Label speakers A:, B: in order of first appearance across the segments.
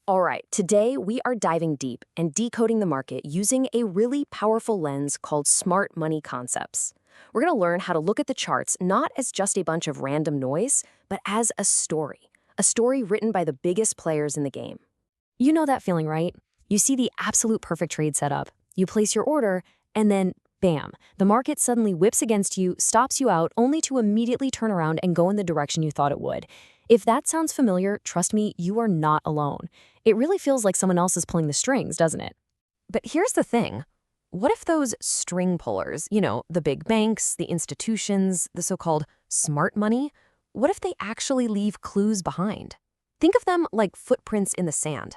A: All right, today we are diving deep and decoding the market using a really powerful lens called smart money concepts. We're going to learn how to look at the charts not as just a bunch of random noise, but as a story written by the biggest players in the game. You know that feeling, right? You see the absolute perfect trade setup, you place your order, and then bam, the market suddenly whips against you, stops you out, only to immediately turn around and go in the direction you thought it would. If that sounds familiar, trust me, you are not alone. It really feels like someone else is pulling the strings, doesn't it? But here's the thing. What if those string pullers, the big banks, the institutions, the so-called smart money, what if they actually leave clues behind? Think of them like footprints in the sand.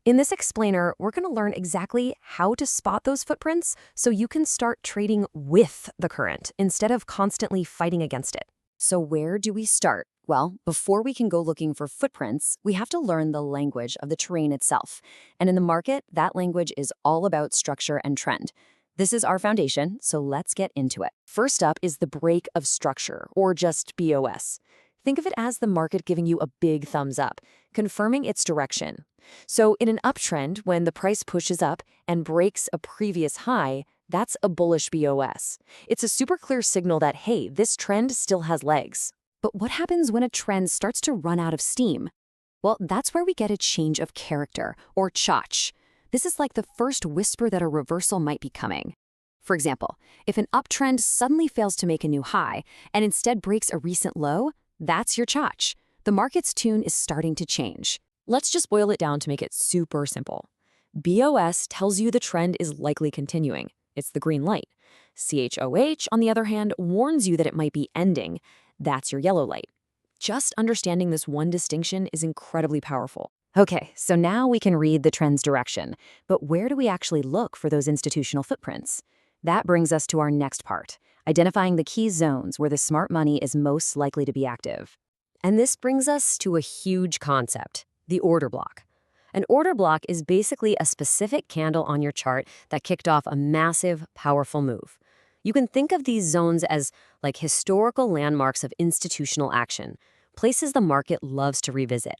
A: In this explainer, we're going to learn exactly how to spot those footprints so you can start trading with the current instead of constantly fighting against it. So where do we start? Well, before we can go looking for footprints, we have to learn the language of the terrain itself. And in the market, that language is all about structure and trend. This is our foundation, so let's get into it. First up is the break of structure, or just BOS. Think of it as the market giving you a big thumbs up, confirming its direction. So in an uptrend, when the price pushes up and breaks a previous high, that's a bullish BOS. It's a super clear signal that, hey, this trend still has legs. But what happens when a trend starts to run out of steam? Well, that's where we get a change of character, or tchotch. This is like the first whisper that a reversal might be coming. For example, if an uptrend suddenly fails to make a new high and instead breaks a recent low, that's your tchotch. The market's tune is starting to change. Let's just boil it down to make it super simple. BOS tells you the trend is likely continuing. It's the green light. CHOH, on the other hand, warns you that it might be ending. That's your yellow light. Just understanding this one distinction is incredibly powerful. Okay, so now we can read the trend's direction, but where do we actually look for those institutional footprints? That brings us to our next part, identifying the key zones where the smart money is most likely to be active. And this brings us to a huge concept, the order block. An order block is basically a specific candle on your chart that kicked off a massive, powerful move. You can think of these zones as like historical landmarks of institutional action, places the market loves to revisit.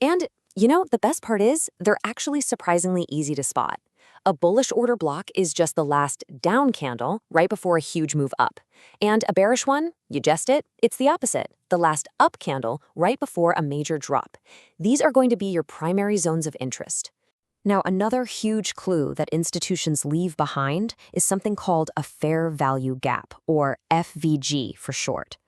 A: And, the best part is they're actually surprisingly easy to spot. A bullish order block is just the last down candle right before a huge move up. And a bearish one, you guessed it, it's the opposite, the last up candle right before a major drop. These are going to be your primary zones of interest. Now, another huge clue that institutions leave behind is something called a fair value gap, or FVG for short.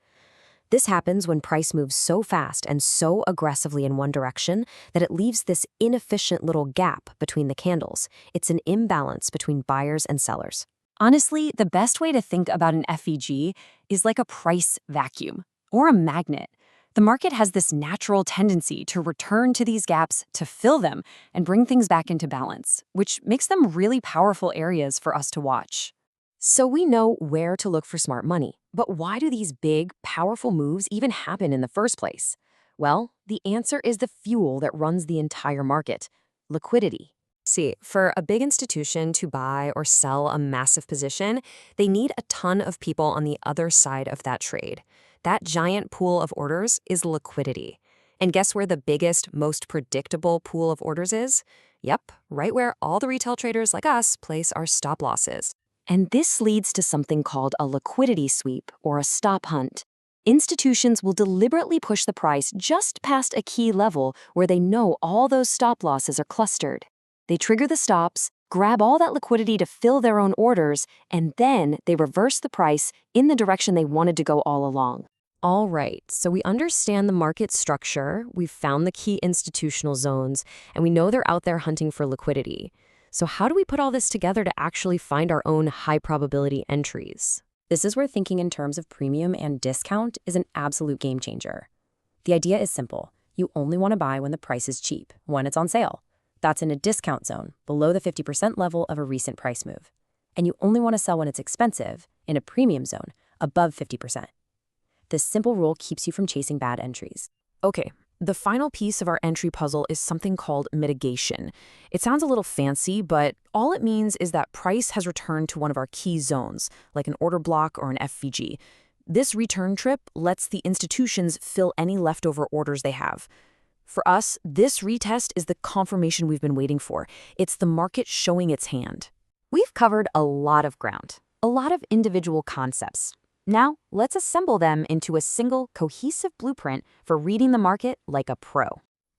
A: This happens when price moves so fast and so aggressively in one direction that it leaves this inefficient little gap between the candles. It's an imbalance between buyers and sellers. Honestly, the best way to think about an FVG is like a price vacuum or a magnet. The market has this natural tendency to return to these gaps to fill them and bring things back into balance, which makes them really powerful areas for us to watch. So we know where to look for smart money, but why do these big, powerful moves even happen in the first place? Well, the answer is the fuel that runs the entire market, liquidity. See, for a big institution to buy or sell a massive position, they need a ton of people on the other side of that trade. That giant pool of orders is liquidity. And guess where the biggest, most predictable pool of orders is? Yep, right where all the retail traders like us place our stop losses. And this leads to something called a liquidity sweep or a stop hunt. Institutions will deliberately push the price just past a key level where they know all those stop losses are clustered. They trigger the stops, grab all that liquidity to fill their own orders, and then they reverse the price in the direction they wanted to go all along. All right, so we understand the market structure, we've found the key institutional zones, and we know they're out there hunting for liquidity. So how do we put all this together to actually find our own high probability entries? This is where thinking in terms of premium and discount is an absolute game changer. The idea is simple. You only want to buy when the price is cheap, when it's on sale. That's in a discount zone, below the 50% level of a recent price move. And you only want to sell when it's expensive, in a premium zone, above 50%. This simple rule keeps you from chasing bad entries. Okay, the final piece of our entry puzzle is something called mitigation. It sounds a little fancy, but all it means is that price has returned to one of our key zones, like an order block or an FVG. This return trip lets the institutions fill any leftover orders they have. For us, this retest is the confirmation we've been waiting for. It's the market showing its hand. We've covered a lot of ground, a lot of individual concepts. Now, let's assemble them into a single, cohesive blueprint for reading the market like a pro.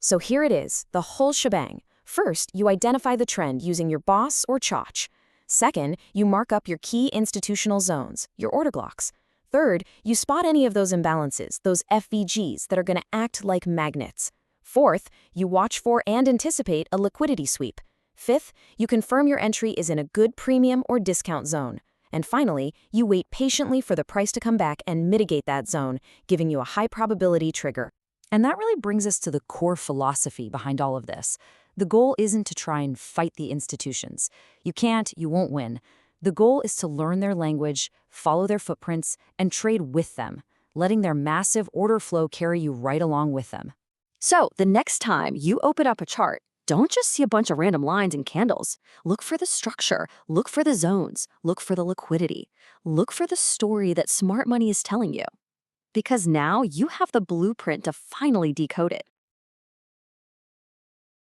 A: So here it is, the whole shebang. First, you identify the trend using your boss or chotch. Second, you mark up your key institutional zones, your order blocks. Third, you spot any of those imbalances, those FVGs that are going to act like magnets. Fourth, you watch for and anticipate a liquidity sweep. Fifth, you confirm your entry is in a good premium or discount zone. And finally, you wait patiently for the price to come back and mitigate that zone, giving you a high probability trigger. And that really brings us to the core philosophy behind all of this. The goal isn't to try and fight the institutions. You can't, you won't win. The goal is to learn their language, follow their footprints, and trade with them, letting their massive order flow carry you right along with them.
B: So, the next time you open up a chart, don't just see a bunch of random lines and candles. Look for the structure, look for the zones, look for the liquidity, look for the story that smart money is telling you. Because now you have the blueprint to finally decode it.